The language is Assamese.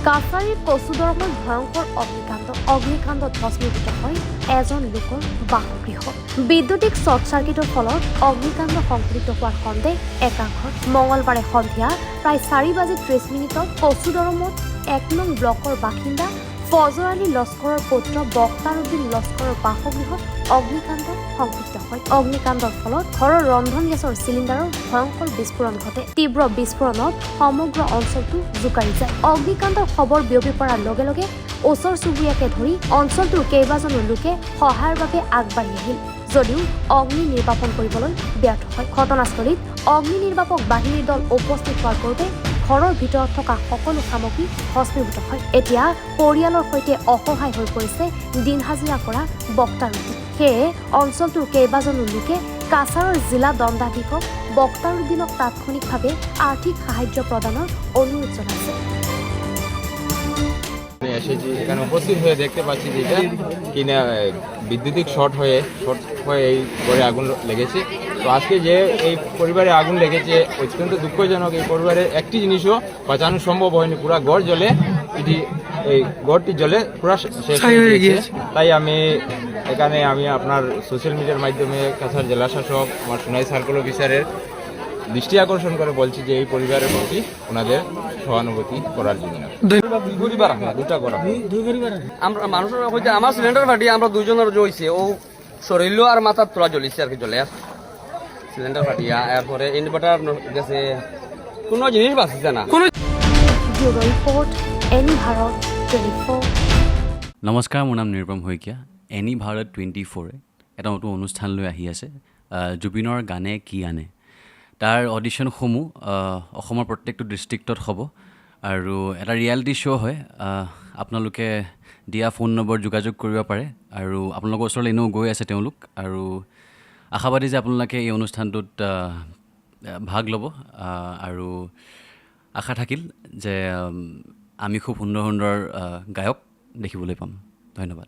কাছাৰীৰ কচুদৰমত ভয়ংকৰ অগ্নিকাণ্ডত ভস্মীভূত হয় এজন লোকৰ বাসগৃহ। বিদ্যুতিক শ্বৰ্ট চাৰ্কিটৰ ফলত অগ্নিকাণ্ড সংঘটিত হোৱাৰ সন্দেহ একাংশৰ। মঙলবাৰে সন্ধিয়া প্ৰায় 4:30 কচুদৰমত 1 নং ব্লকৰ বাসিন্দা ফজৰ আলী লস্কৰৰ পুত্ৰ বক্তাৰুদ্দিন লস্কৰৰ বাসগৃহত অগ্নিকাণ্ড সংঘটিত হয়। অগ্নিকাণ্ডৰ ফলত ঘৰৰ ৰন্ধন গেছৰ চিলিণ্ডাৰৰ ভয়ংকৰ বিস্ফোৰণ ঘটে। তীব্ৰ বিস্ফোৰণত সমগ্ৰ অঞ্চলটো জোকাৰি যায়। অগ্নিকাণ্ডৰ খবৰ বিয়পি পৰাৰ লগে লগে ওচৰ চুবুৰীয়াকে ধৰি অঞ্চলটোৰ কেইবাজনো লোকে সহায়ৰ বাবে আগবাঢ়ি আহিল যদিও অগ্নি নিৰ্বাপন কৰিবলৈ ব্যৰ্থ হয়। ঘটনাস্থলীত অগ্নি নিৰ্বাপক বাহিনীৰ দল উপস্থিত হোৱাৰ পূৰ্বে ঘৰৰ ভিতৰত থকা সকলো সামগ্ৰী ভস্মীভূত হয়। এতিয়া পৰিয়ালৰ সৈতে অসহায় হৈ পৰিছে দিন হাজিৰা কৰা বক্তাৰুদ্দিন। সেয়ে অঞ্চলটোৰ কেইবাজনো লোকে কাছাৰৰ জিলা দণ্ডাধীশক বক্তাৰুদ্দিনক তাৎক্ষণিকভাৱে আৰ্থিক সাহায্য প্রদানের অনুরোধ জানাইছে। এসেছি এখানে উপস্থিত হয়ে দেখতে পাচ্ছি যে এটা কিনা বিদ্যুতিক শর্ট হয়ে এই ঘরে আগুন লেগেছে। তো আজকে যে এই পরিবারে আগুন লেগেছে অত্যন্ত দুঃখজনক। এই পরিবারের একটি জিনিসও বাঁচানো সম্ভব হয়নি। পুরা ঘর জ্বলে এই ঘরটি জ্বলে পুরা শেষ হয়ে গিয়েছে। তাই আমি এখানে আপনার সোশ্যাল মিডিয়ার মাধ্যমে কাছাড় জেলা শাসক আমার সোনাই সার্কেল অফিসারের দৃষ্টি আকর্ষণ করে বলছি যে এই পরিবারের প্রতি ওনাদের সহানুভূতি করার জন্য। দুটা করা আমরা মানুষের হইতে আমার সিলিন্ডার ফাটি আমরা দুইজনের জইছে ও শরীর আর মাথার তোলা জ্বলিছে আর কি জ্বলে সিলিন্ডার ফাটিয়া এরপরে ইনভার্টার গেছে কোনো জিনিস বাঁচিছে না। নমস্কাৰ, মোৰ নাম নিৰুপম শইকীয়া। এনি ভাৰত 24 এটা নতুন অনুষ্ঠান লৈ আহি আছে, জুবিনৰ গানে কি আনে। তাৰ অডিশ্যনসমূহ অসমৰ প্ৰত্যেকটো ডিষ্ট্ৰিক্টত হ'ব আৰু এটা ৰিয়েলিটি শ্ব' হয়। আপোনালোকে দিয়া ফোন নম্বৰ যোগাযোগ কৰিব পাৰে আৰু আপোনালোকৰ ওচৰলৈ এনেও গৈ আছে তেওঁলোক, আৰু আশাবাদী যে আপোনালোকে এই অনুষ্ঠানটোত ভাগ ল'ব আৰু আশা থাকিল যে আমি খুব সুন্দৰ সুন্দৰ গায়ক দেখিবলৈ পাম। ধন্যবাদ।